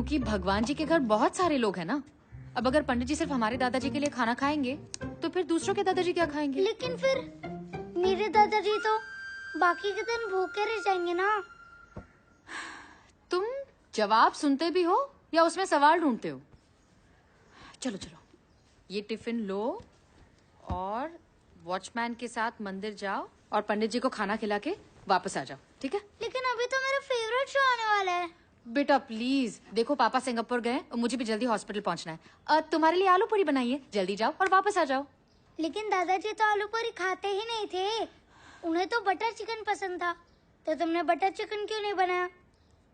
क्योंकि भगवान जी के घर बहुत सारे लोग हैं ना। अब अगर पंडित जी सिर्फ हमारे दादाजी के लिए खाना खाएंगे तो फिर दूसरों के दादाजी क्या खाएंगे? लेकिन फिर मेरे दादाजी तो बाकी के दिन भूखे रह जाएंगे ना। तुम जवाब सुनते भी हो या उसमें सवाल ढूंढते हो? चलो चलो, ये टिफिन लो और वॉचमैन के साथ मंदिर जाओ और पंडित जी को खाना खिला के वापस आ जाओ, ठीक है? लेकिन अभी तो मेरा फेवरेट शो आने वाला है। बेटा प्लीज, देखो पापा सिंगापुर गए और मुझे भी जल्दी हॉस्पिटल पहुंचना है। तुम्हारे लिए आलू पूरी बनाई है, जल्दी जाओ और वापस आ जाओ। लेकिन दादाजी तो आलू पूरी खाते ही नहीं थे, उन्हें तो बटर चिकन पसंद था। तो तुमने बटर चिकन क्यों नहीं बनाया?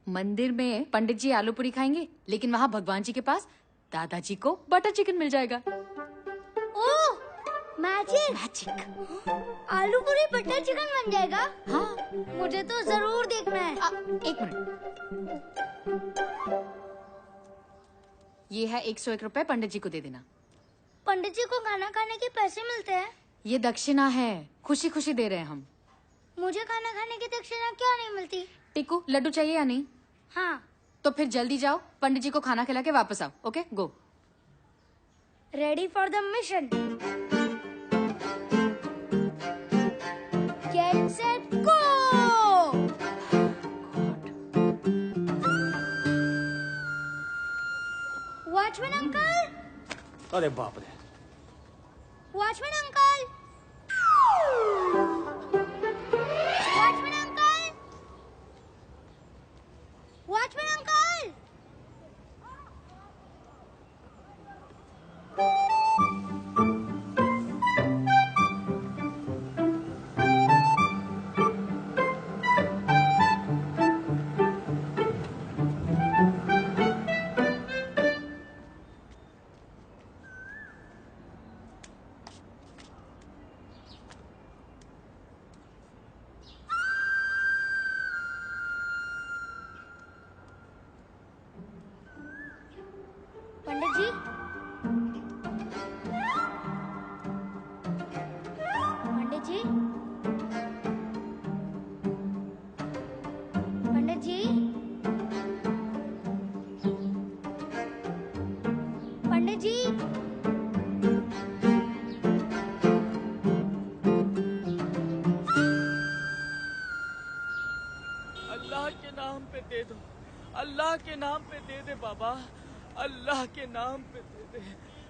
मंदिर में पंडित जी आलू पूरी खाएंगे, लेकिन वहाँ भगवान जी के पास दादाजी को बटर चिकन मिल जाएगा। ओह, मैजिक! मैजिक! आलू पूरी बटर चिकन बन जाएगा? हाँ, मुझे तो जरूर देखना है। एक मिनट, ये है 101 रुपए, पंडित जी को दे देना। पंडित जी को खाना खाने के पैसे मिलते हैं? ये दक्षिणा है, खुशी खुशी दे रहे हैं हम। मुझे खाना खाने की दक्षिणा क्यों नहीं मिलती? टिकू, लड्डू चाहिए या नहीं? हाँ। तो फिर जल्दी जाओ, पंडित जी को खाना खिला के वापस आओ। Okay, go. Ready for the mission. Get set go. Watchman uncle! अरे बाप रे! Watchman uncle! Watchman uncle! Watchman uncle! Pandit ji, pandit ji, pandit ji, pandit ji. अल्लाह के नाम पे दे दो, अल्लाह के नाम पे दे दे बाबा, अल्लाह के नाम पे दे दे।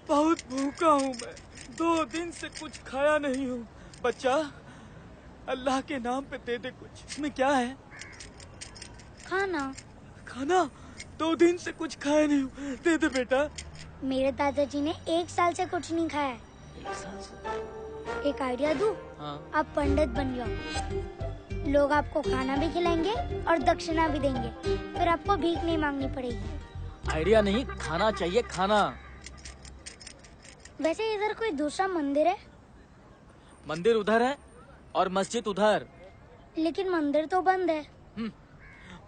बहुत भूखा हूँ मैं, 2 दिन से कुछ खाया नहीं हूँ। बच्चा, अल्लाह के नाम पे दे दे कुछ। इसमें क्या है? खाना। खाना? 2 दिन से कुछ खाया नहीं हूँ, दे दे बेटा। मेरे दादाजी ने 1 साल से कुछ नहीं खाया है। 1 साल से? एक आइडिया दूं? हाँ। आप पंडित बन जाओ, लोग आपको खाना भी खिलाएंगे और दक्षिणा भी देंगे, फिर आपको भीख नहीं मांगनी पड़ेगी। आइडिया नहीं, खाना चाहिए, खाना। वैसे इधर कोई दूसरा मंदिर है? मंदिर उधर है और मस्जिद उधर। लेकिन मंदिर तो बंद है।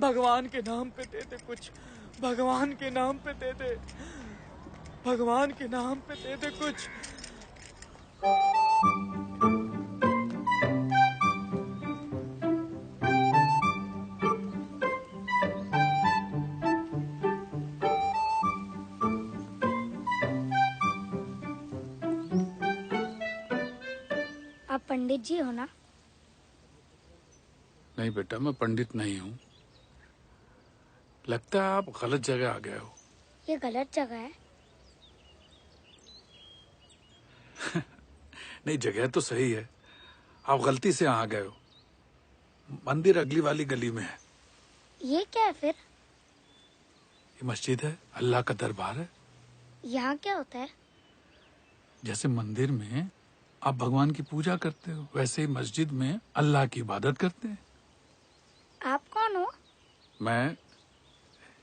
भगवान के नाम पे दे दे कुछ, भगवान के नाम पे दे दे, भगवान के नाम पे दे दे कुछ। आप पंडित जी हो ना? नहीं बेटा, मैं पंडित नहीं हूँ। लगता है आप गलत जगह आ गए हो। ये गलत जगह है। नहीं, जगह तो सही है, आप गलती से आ गए हो। मंदिर अगली वाली गली में है। ये क्या है फिर? ये मस्जिद है, अल्लाह का दरबार है। यहाँ क्या होता है? जैसे मंदिर में आप भगवान की पूजा करते हो, वैसे ही मस्जिद में अल्लाह की इबादत करते हैं। आप कौन हो? मैं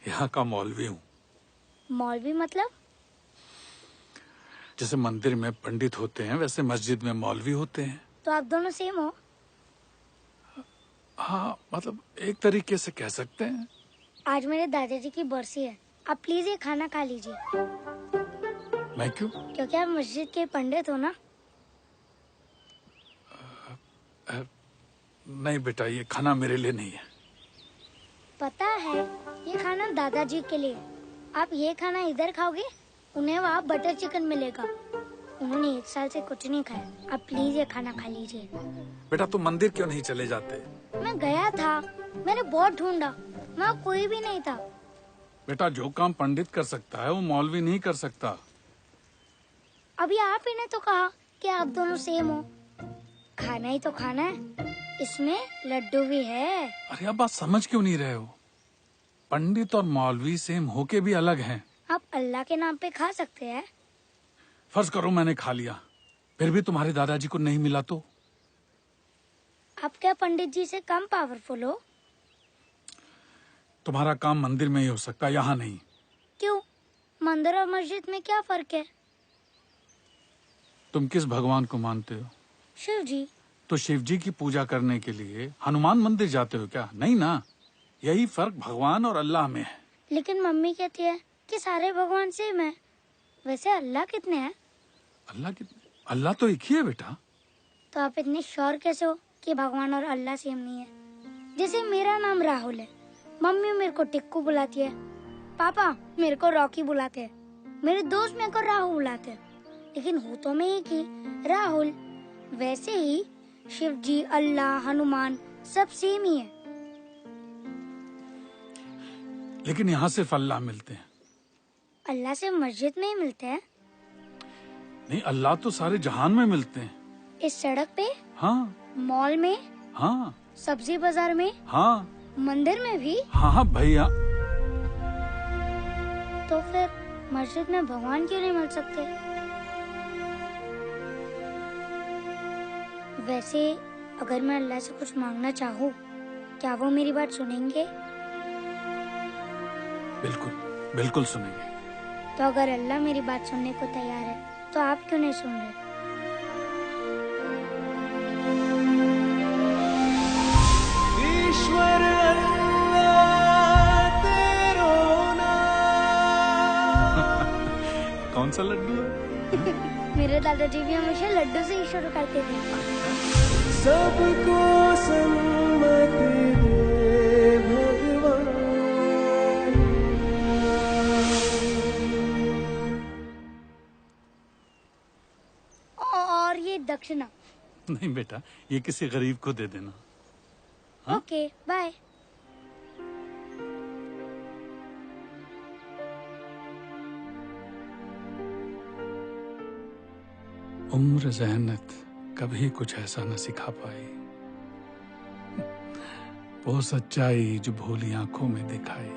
यहाँ का मौलवी हूँ। मौलवी मतलब? जैसे मंदिर में पंडित होते हैं, वैसे मस्जिद में मौलवी होते हैं। तो आप दोनों सेम हो? हाँ, मतलब एक तरीके से कह सकते हैं। आज मेरे दादाजी की बरसी है, आप प्लीज ये खाना खा लीजिए। मैं क्यों? क्योंकि आप मस्जिद के पंडित हो ना। नहीं बेटा, ये खाना मेरे लिए नहीं है। पता है, ये खाना दादाजी के लिए। आप ये खाना इधर खाओगे, उन्हें वहाँ बटर चिकन मिलेगा। उन्होंने 1 साल से कुछ नहीं खाया। आप प्लीज ये खाना खा लीजिए। बेटा तुम मंदिर क्यों नहीं चले जाते? मैं गया था, मैंने बहुत ढूंढा, वहाँ कोई भी नहीं था। बेटा जो काम पंडित कर सकता है वो मौलवी नहीं कर सकता। अभी आप ही ने तो कहा कि आप दोनों सेम हो। खाना ही तो खाना है, इसमें लड्डू भी है। अरे आप बात समझ क्यों नहीं रहे हो? पंडित और मौलवी सेम होके भी अलग हैं। आप अल्लाह के नाम पे खा सकते हैं। फर्ज करो मैंने खा लिया, फिर भी तुम्हारे दादाजी को नहीं मिला तो? आप क्या पंडित जी से कम पावरफुल हो? तुम्हारा काम मंदिर में ही हो सकता, यहाँ नहीं। क्यों? मंदिर और मस्जिद में क्या फर्क है? तुम किस भगवान को मानते हो? शिव जी। तो शिव जी की पूजा करने के लिए हनुमान मंदिर जाते हो क्या? नहीं ना। यही फर्क भगवान और अल्लाह में है। लेकिन मम्मी कहती है कि सारे भगवान सेम है। वैसे अल्लाह कितने हैं? अल्लाह कितने? अल्लाह तो एक ही है बेटा। तो आप इतने श्योर कैसे हो कि भगवान और अल्लाह सेम नहीं है? जैसे मेरा नाम राहुल है, मम्मी मेरे को टिक्कू बुलाती है, पापा मेरे को रॉकी बुलाते हैं, मेरे दोस्त मेरे को राहुल बुलाते हैं, लेकिन हो तो मैं एक ही, राहुल। वैसे ही शिव जी, अल्लाह, हनुमान सब सेम ही है। लेकिन यहाँ सिर्फ अल्लाह मिलते हैं। अल्लाह से मस्जिद में ही मिलते हैं। नहीं, अल्लाह तो सारे जहान में मिलते हैं। इस सड़क पे, हाँ मॉल में, हाँ सब्जी बाजार में, हाँ मंदिर में भी। हाँ हाँ भैया। तो फिर मस्जिद में भगवान क्यों नहीं मिल सकते? वैसे अगर मैं अल्लाह से कुछ मांगना चाहूँ, क्या वो मेरी बात सुनेंगे? बिल्कुल बिल्कुल सुनेंगे। तो अगर अल्लाह मेरी बात सुनने को तैयार है, तो आप क्यों नहीं सुन रहे? ईश्वर अल्लाह तेरो नाम। कौन सा लड्डू है? मेरे दादाजी भी हमेशा लड्डू से ही शुरू करते थे। सबको सम्मति दे भगवान। और ये दक्षिणा। नहीं बेटा, ये किसी गरीब को दे देना। हाँ? Okay bye. उम्र ज़हनत कभी कुछ ऐसा न सिखा पाई, वो सच्चाई जो भोली आंखों में दिखाई।